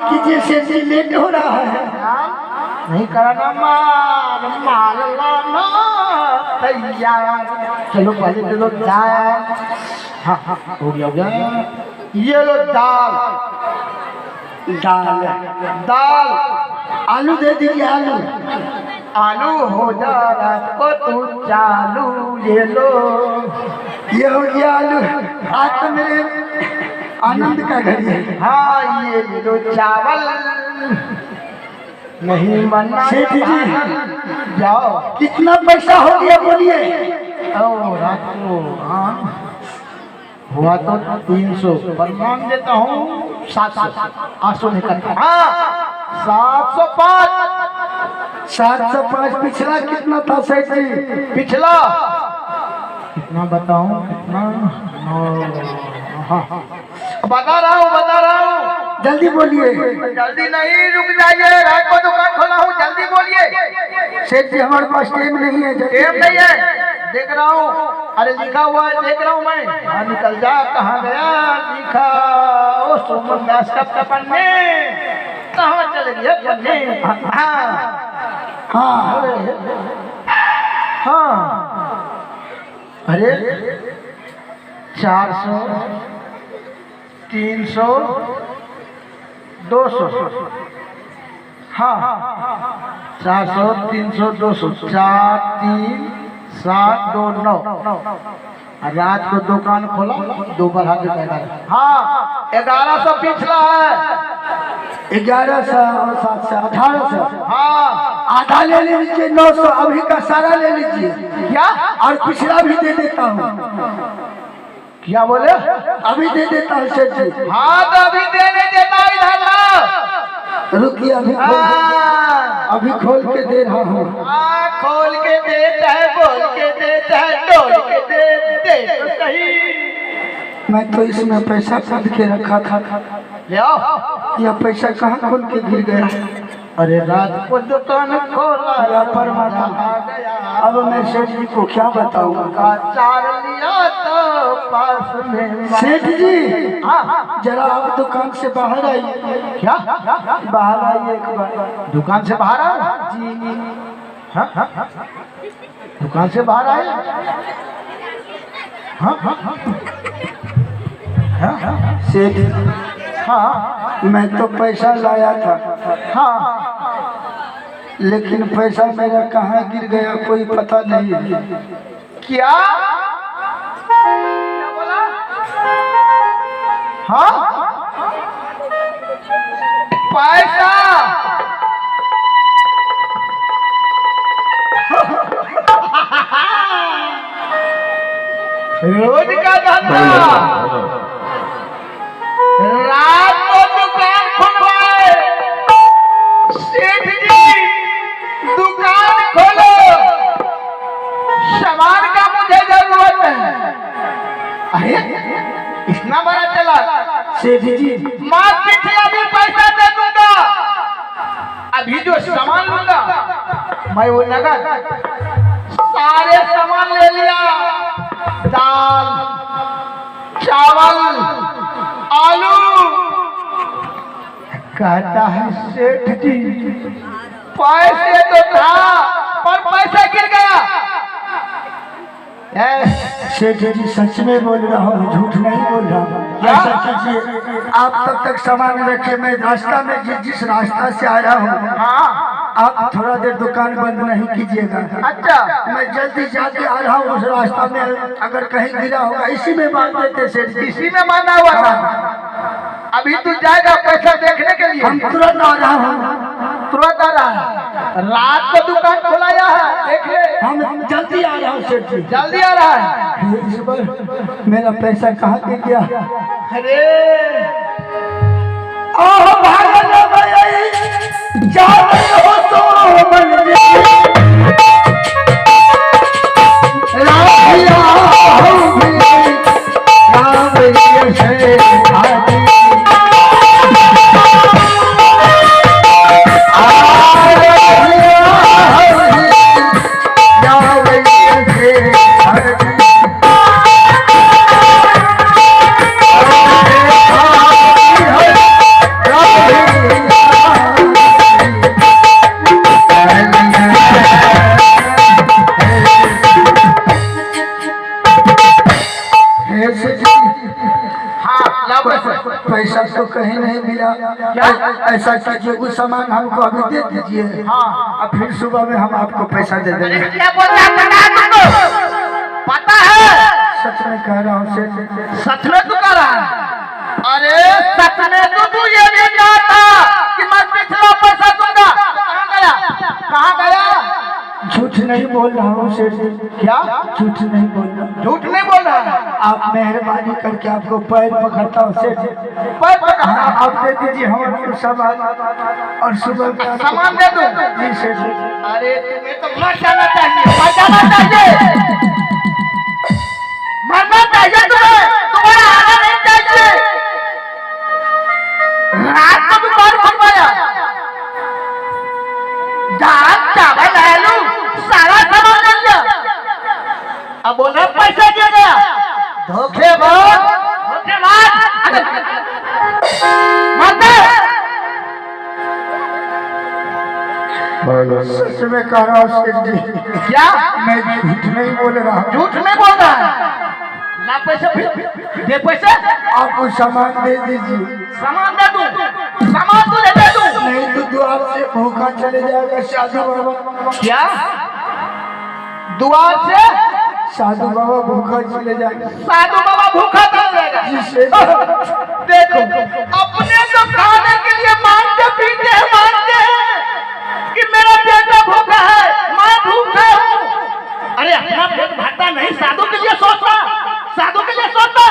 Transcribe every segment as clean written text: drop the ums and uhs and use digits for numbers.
कीजिए सेठ जी, लेट हो रहा है। नहीं कराना मार माल लाना तैयार। चलो पहले दे दो दाल। हाँ हाँ हो गया। ये लो दाल। दाल दाल आलू दे दीजिए। आलू आलू हो जा रहा को तू चालू। ये लो ये हो गया आलू। आज तो मेरे आनंद का घड़ी है। हाँ ये लो चावल। नहीं बनना सेठ जी जाओ। कितना पैसा हो गया बोलिए। ओ रात को हाँ हुआ तो 300 पर मांग देता हूँ 700। 800 नहीं करता। हाँ 705। 705। पिछला कितना था सेठ जी? पिछला कितना बताऊं कितना? हाँ बता रहा हूँ जल्दी बोलिए। जल्दी नहीं रुक जाइए। रात को दुकान खोला हूँ जल्दी बोलिए। सेठ जी हमारे पास टाइम नहीं है। टाइम नहीं है देख रहा हूँ। अरे लिखा हुआ है देख रहा हूँ मैं। हाँ निकल जा कहाँ गया लिखा। ओ सोमन दास का पन्ने कहाँ चले गए पन्ने। हाँ हाँ अरे 400 300 200। हाँ 400 300 200 4 3 7 2 9। रात को दुकान खोला 2 बढ़ा के 11। हाँ 1100 पिछला है। 1100 और 700 1800। हाँ आधा ले लीजिए। 900 अभी का सारा ले लीजिए। क्या और पिछला भी दे देता हूँ। क्या बोले? अभी दे देता हूँ सेठ जी। हाँ तो अभी देने देता इधर ला। रुकिए अभी खोल के दे रहा हूँ। खोल के देता है बोल के देता है डोल के दे तो सही। मैं तो इसमें पैसा खरीद के रखा था। ले आओ। यह पैसा कहाँ खोल के गिर गया? अरे रात को दुकान खोला या परमात्मा। अब मैं सेठ जी को क्या बताऊंगा? चार लिया तो पास में। सेठ जी जरा आप दुकान से बाहर आइए। क्या बाहर आइए एक बार। दुकान से बाहर आ जी हाँ दुकान से बाहर आए। हाँ सेठ हाँ मैं तो पैसा लाया था। हाँ लेकिन पैसा मेरा कहाँ गिर गया कोई पता नहीं। क्या बोला? हाँ पैसा रोज का धंधा। रात को दुकान खुलवाए। सेठ जी दुकान खोलो सामान का मुझे जरूरत है। अरे इतना बड़ा चला। सेठ जी माँ पीछे अभी पैसा दे दूंगा। अभी जो सामान लूंगा मैं वो नगद सारे सामान ले लिया। दाल चावल आलू। कहता है सेठ जी पैसे तो था पर पैसा गिर गया। सेठ जी सच में बोल रहा हूँ झूठ नहीं बोल रहा हूँ। ऐसा कीजिए आप तब तक सामान रखे। मैं रास्ता में जिस रास्ता से आया हूँ हाँ आप थोड़ा देर दुकान बंद नहीं कीजिएगा। अच्छा मैं जल्दी जाके आ रहा हूँ। उस रास्ता में अगर कहीं गिरा होगा इसी में बांध देते सेठ जी। इसी में माना हुआ था। अभी तू जाएगा पैसा देखने के लिए। हम तुरंत आ रहा हूँ। तुरंत आ रहा है। रात को दुकान खोलाया है देख ले। हम जल्दी आ रहा हूँ सेठ जी। जल्दी आ रहा है। इस बार मेरा पैसा कहाँ गिर गया? अरे ओह भागना भाई जा रहे हो तो मन में राम भैया हो भी राम भैया से आदि पैसा तो कहीं नहीं मिला। ऐसा कीजिए उस सामान हमको अभी दे दीजिए, और फिर सुबह में हम आपको पैसा दे देंगे। क्या बोल रहा है पता है? सच में कह रहा हूँ सेठ। सच में तू कह रहा है? अरे सच में तो तू ये नहीं जानता कि मैं पिछला पैसा दूंगा। कहाँ गया? कहाँ गया? झूठ नहीं बोल रहा हूँ सेठ। क्या झूठ नहीं बोल रहा? झूठ नहीं बोल रहा है? आप मेहरबानी करके आपको पैर पकड़ता हूँ सेठ। पैर पकड़ आप दे दीजिए हमारे सामान, और सुबह में सामान दे दूं? जी सेठ। अरे तुम्हें तो मर जाना चाहिए, मर जाना चाहिए, मरना चाहिए तुम्हें, तुम्हारा आना नहीं चाहिए। रात को दुकान खुलवाया, दाल चावल आलू सारा सामान ले लिया, अब बोल रहा पैसा दिया गया। धोखेबाज, धोखेबाज, मरते। सच में कह रहा हूँ सेठ जी। क्या? मैं झूठ नहीं बोल रहा। झूठ नहीं बोल रहा है? ना पैसे दे, पैसे आप वो सामान दे दीजिए। सामान दे दूं? सामान तो दे दूं? नहीं तो द्वार से भूखा चले जाएगा साधु बाबा। क्या? द्वार से साधु बाबा भूखा चले जाएगा। साधु बाबा भूखा चले जाएगा? जिसे देखो अपने तो खाने के लिए मांगते पीते हैं, मांगते हैं कि मेरा बेटा भूखा है, मैं भूखा हूँ। अरे अपना पेट भरता नहीं, साधु के लिए सोचना, साधु के लिए सोचना।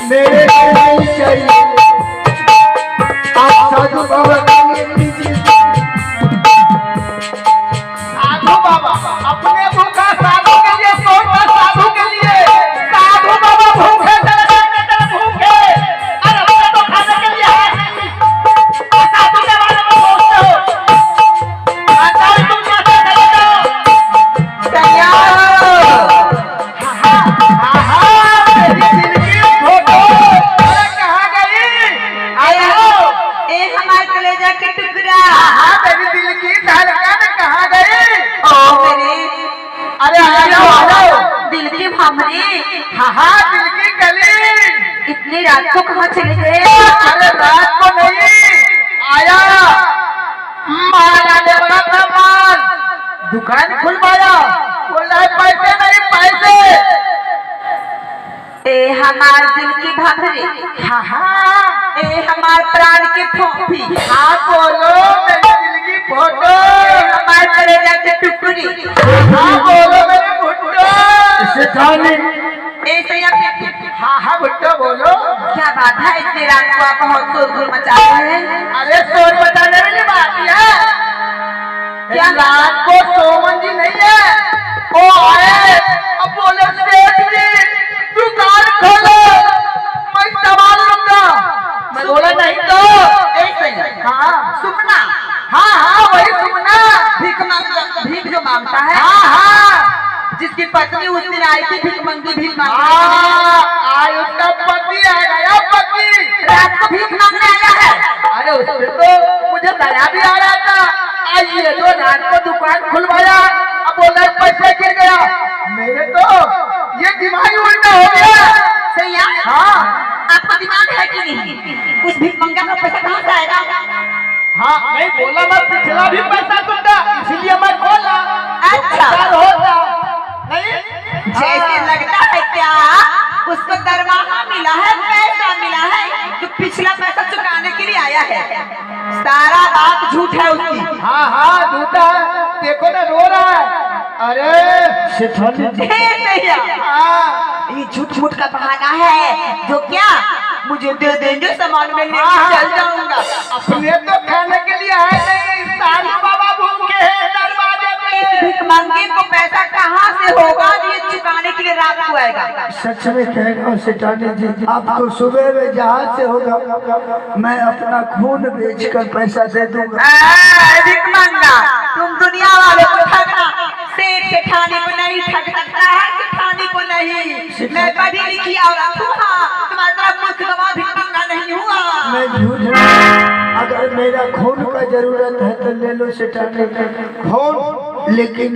मेरे नहीं चाहिए, आप साधु बाबा के लिए साधु बाबा अपने भूखा साधु के लिए सोचता, साधु के लिए। साधु बाबा भूखे चले जाएंगे, तेरे भूखे। अरे अपने तो खाने के लिए है, साधु के बारे में सोचते हो। आचार्य तुम कैसे चले जाओ? तैयार। तेरी दिल की फोटो अरे कहाँ गई? ए हमारे कलेजा के टुकड़ा। तेरी दिल की धड़कन कहाँ गई? ओ मेरे अरे आ जाओ। दिल की भामरे, दिल की गली। इतनी रात को कहाँ चले गए? अरे रात को नहीं आया, माला ने वर्तमान दुकान खुलवाया, बोला पैसे नहीं पैसे। ए हमार दिल की भामरे, ए हमार प्राण की फोफी, हाँ बोलो मेरे दिल की फोटो। ए हमार कलेजा के टुकड़ी, हाँ बोलो मेरे भुट्टो। ए सैया हाँ भुट्टो बोलो। क्या बात है, इतनी रात को आप बहुत शोरगुल मचा रहे हैं? अरे शोर मचाने वाली बात है क्या? रात को सोमन जी नहीं है, वो आए अब बोले सेठ जी दुकान खोलो, मैं सवाल लूंगा। मैं बोला नहीं तो ऐसे ही। हाँ सुपना, वही सुनना। भीख जो मांगता है, हाँ जिसकी पत्नी उस दिन आई थी भीख मंगी, भीख मांगने। आज उसका पति आ गया, पति रात को भीख मांगने आया है। अरे उससे तो मुझे दया भी आ रहा था। आइए तो रात को दुकान खुलवाया, अब बोला पैसे गिर गया। मेरे तो ये दिमाग उल्टा हो गया। सही है? हाँ आपका दिमाग है कि नहीं? उस भीख मंगा का पैसा कहाँ से आएगा? हाँ नहीं बोला, मैं पिछला भी पैसा दूंगा, इसलिए मैं बोला। अच्छा होता नहीं, जैसे लगता है क्या उसको दरमाहा मिला है, पैसा मिला है, जो पिछला पैसा चुकाने के लिए आया है। सारा बात झूठ है उसकी। हाँ हाँ झूठा है, देखो ना रो रहा है। अरे सेठानी जी हाँ ये झूठ झूठ का बहाना है, जो क्या मुझे दे देंगे सामान में लेके चल जाऊंगा। अपने तो खाने के लिए आए नहीं, सारी बाबा भूखे हैं दरवाजे पे। भिखमंगे को पैसा कहाँ से होगा ये चुकाने के लिए रात को आएगा। सच में कह रहा हूँ सेठानी जी, आपको सुबह में जहाँ से होगा मैं अपना खून बेचकर पैसा दे दूंगा। भिखमंगा तुम दुनिया वाले को ठगना, सेठ सेठानी को नहीं ठग सकता है, सेठानी को नहीं। मैं पढ़ी लिखी औरत हूँ, तुम्हारी तरफ मुल्क गवाह भिखमंगा नहीं हुआ। मैं झूठ नहीं, अगर मेरा खून का जरूरत है तो ले लो सेठानी खून, लेकिन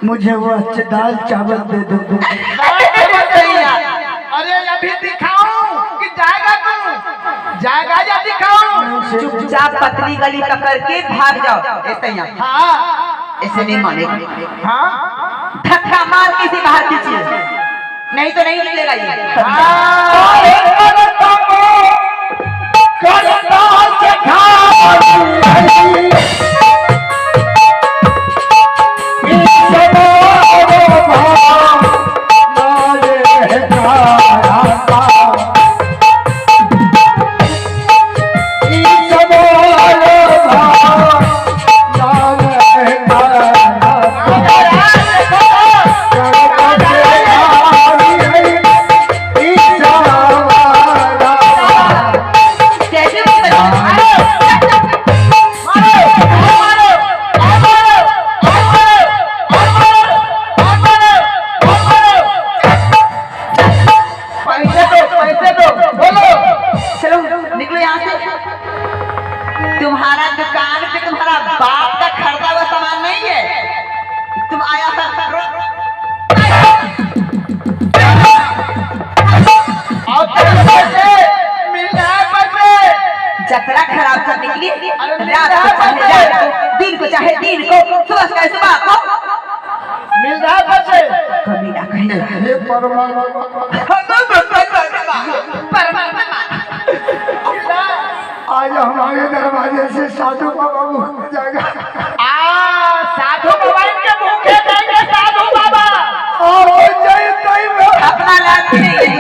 मुझे वो अच्छे दाल चावल दे दो। अरे अभी दिखाऊं कि जाएगा तू? जाएगा या दिखाऊं? चुपचाप पतली गली पकड़ के भाग जाओ। ऐसे ही हाँ ऐसे नहीं मानेगा। हाँ धक्का मार किसी बाहर कीजिए, नहीं तो नहीं निकलेगा ये। तुम्हारा दुकान पे तुम्हारा बाप का खरीदा हुआ सामान नहीं है, तुम आया था जतरा खराब करने के लिए रात को चाहे रात, दिन को चाहे दिन को, सुबह चाहे सुबह को मिल रहा है पैसे। कभी ना कहीं हे आज हमारे दरवाजे से साधु बाबा भूख जाएगा। साधु बाबा इनके भूखे जाएंगे, साधु बाबा। अपना लाभ नहीं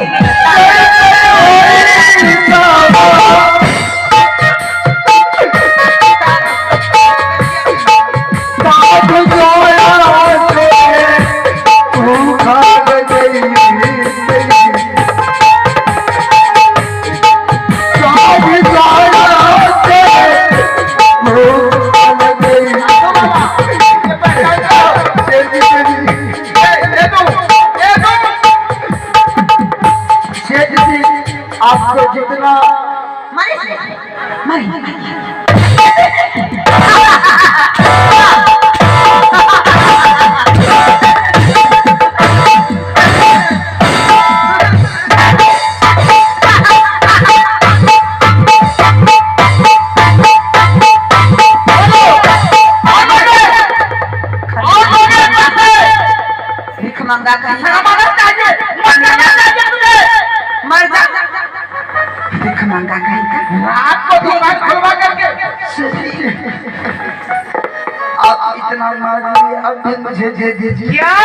आपको जितना भिखमंगा भिखमंगा कहीं का रात को दुकान खुलवा करके आप इतना मारिए, अब भी मुझे दे दीजिए। क्या